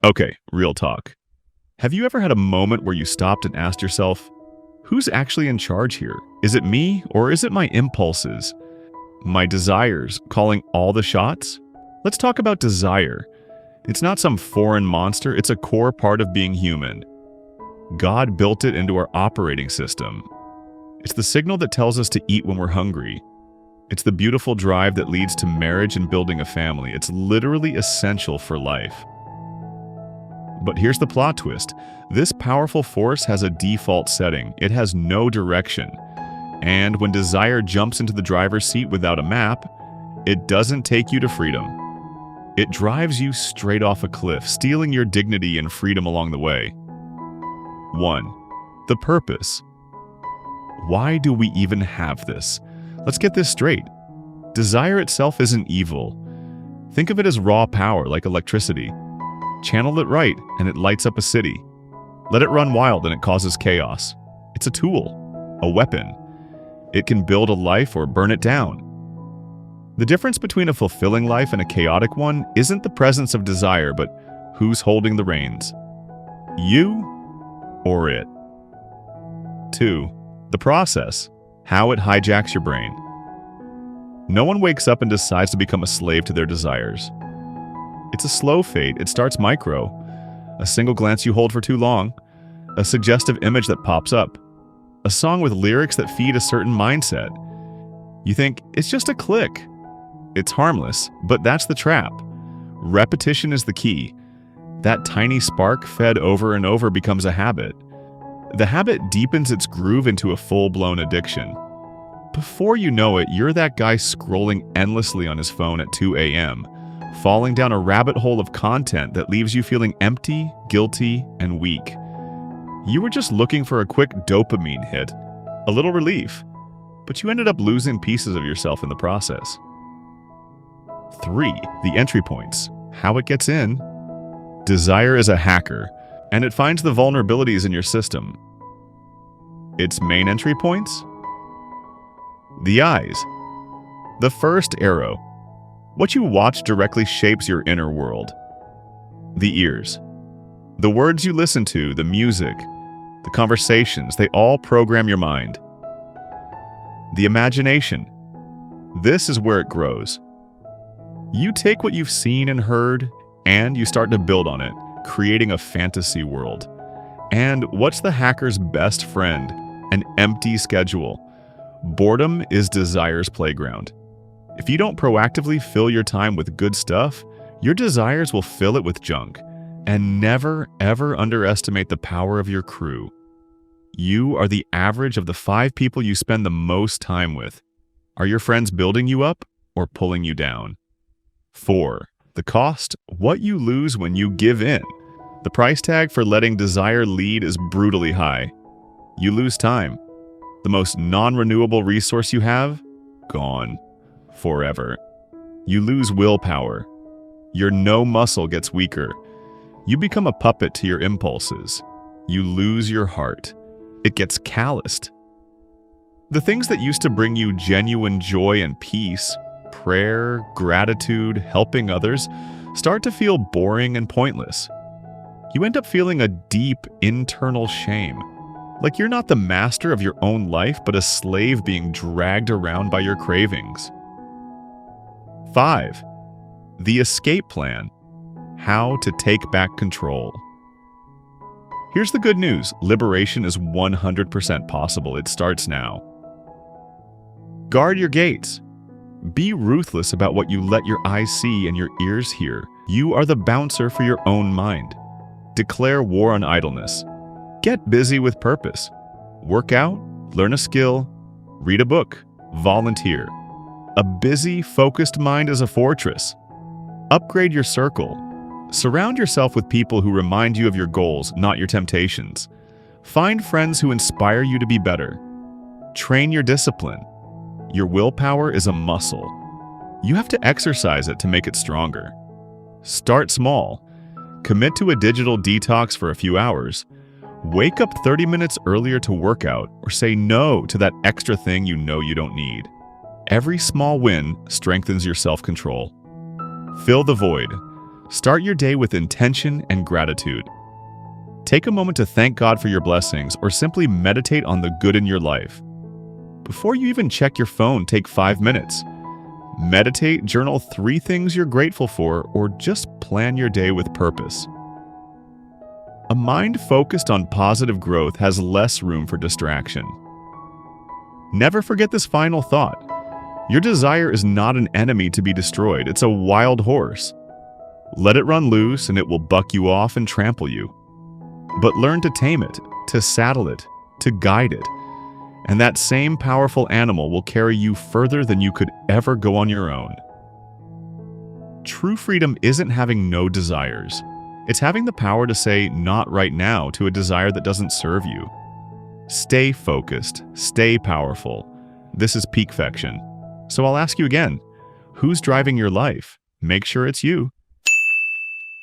Okay, real talk. Have you ever had a moment where you stopped and asked yourself, who's actually in charge here? Is it me or is it my impulses? My desires calling all the shots? Let's talk about desire. It's not some foreign monster, it's a core part of being human. God built it into our operating system. It's the signal that tells us to eat when we're hungry. It's the beautiful drive that leads to marriage and building a family. It's literally essential for life. But here's the plot twist. This powerful force has a default setting. It has no direction. And when desire jumps into the driver's seat without a map, it doesn't take you to freedom. It drives you straight off a cliff, stealing your dignity and freedom along the way. 1. The purpose. Why do we even have this? Let's get this straight. Desire itself isn't evil. Think of it as raw power, like electricity. Channel it right, and it lights up a city. Let it run wild, and it causes chaos. It's a tool, a weapon. It can build a life or burn it down. The difference between a fulfilling life and a chaotic one isn't the presence of desire, but who's holding the reins. You or it. 2. The process. How it hijacks your brain. No one wakes up and decides to become a slave to their desires. It's a slow fade. It starts micro. A single glance you hold for too long. A suggestive image that pops up. A song with lyrics that feed a certain mindset. You think, it's just a click. It's harmless, but that's the trap. Repetition is the key. That tiny spark fed over and over becomes a habit. The habit deepens its groove into a full-blown addiction. Before you know it, you're that guy scrolling endlessly on his phone at 2 a.m., falling down a rabbit hole of content that leaves you feeling empty, guilty, and weak. You were just looking for a quick dopamine hit, a little relief, but you ended up losing pieces of yourself in the process. 3. The entry points. How it gets in. Desire is a hacker, and it finds the vulnerabilities in your system. Its main entry points? The eyes. The first arrow. What you watch directly shapes your inner world. The ears. The words you listen to, the music, the conversations, they all program your mind. The imagination. This is where it grows. You take what you've seen and heard, and you start to build on it, creating a fantasy world. And what's the hacker's best friend? An empty schedule. Boredom is desire's playground. If you don't proactively fill your time with good stuff, your desires will fill it with junk. And never, ever underestimate the power of your crew. You are the average of the 5 people you spend the most time with. Are your friends building you up or pulling you down? 4. The cost, what you lose when you give in. The price tag for letting desire lead is brutally high. You lose time. The most non-renewable resource you have? Gone. Forever. You lose willpower. Your no muscle gets weaker. You become a puppet to your impulses. You lose your heart. It gets calloused. The things that used to bring you genuine joy and peace, prayer, gratitude, helping others, start to feel boring and pointless. You end up feeling a deep internal shame. Like you're not the master of your own life, but a slave being dragged around by your cravings. 5. The escape plan. How to take back control. Here's the good news. Liberation is 100% possible. It starts now. Guard your gates. Be ruthless about what you let your eyes see and your ears hear. You are the bouncer for your own mind. Declare war on idleness. Get busy with purpose. Work out, learn a skill, read a book, volunteer. A busy, focused mind is a fortress. Upgrade your circle. Surround yourself with people who remind you of your goals, not your temptations. Find friends who inspire you to be better. Train your discipline. Your willpower is a muscle. You have to exercise it to make it stronger. Start small. Commit to a digital detox for a few hours. Wake up 30 minutes earlier to work out, or say no to that extra thing you know you don't need. Every small win strengthens your self-control. Fill the void. Start your day with intention and gratitude. Take a moment to thank God for your blessings or simply meditate on the good in your life. Before you even check your phone, take 5 minutes. Meditate, journal 3 things you're grateful for, or just plan your day with purpose. A mind focused on positive growth has less room for distraction. Never forget this final thought. Your desire is not an enemy to be destroyed. It's a wild horse. Let it run loose and it will buck you off and trample you. But learn to tame it, to saddle it, to guide it. And that same powerful animal will carry you further than you could ever go on your own. True freedom isn't having no desires. It's having the power to say not right now to a desire that doesn't serve you. Stay focused, stay powerful. This is Peakfection. So I'll ask you again, who's driving your life? Make sure it's you.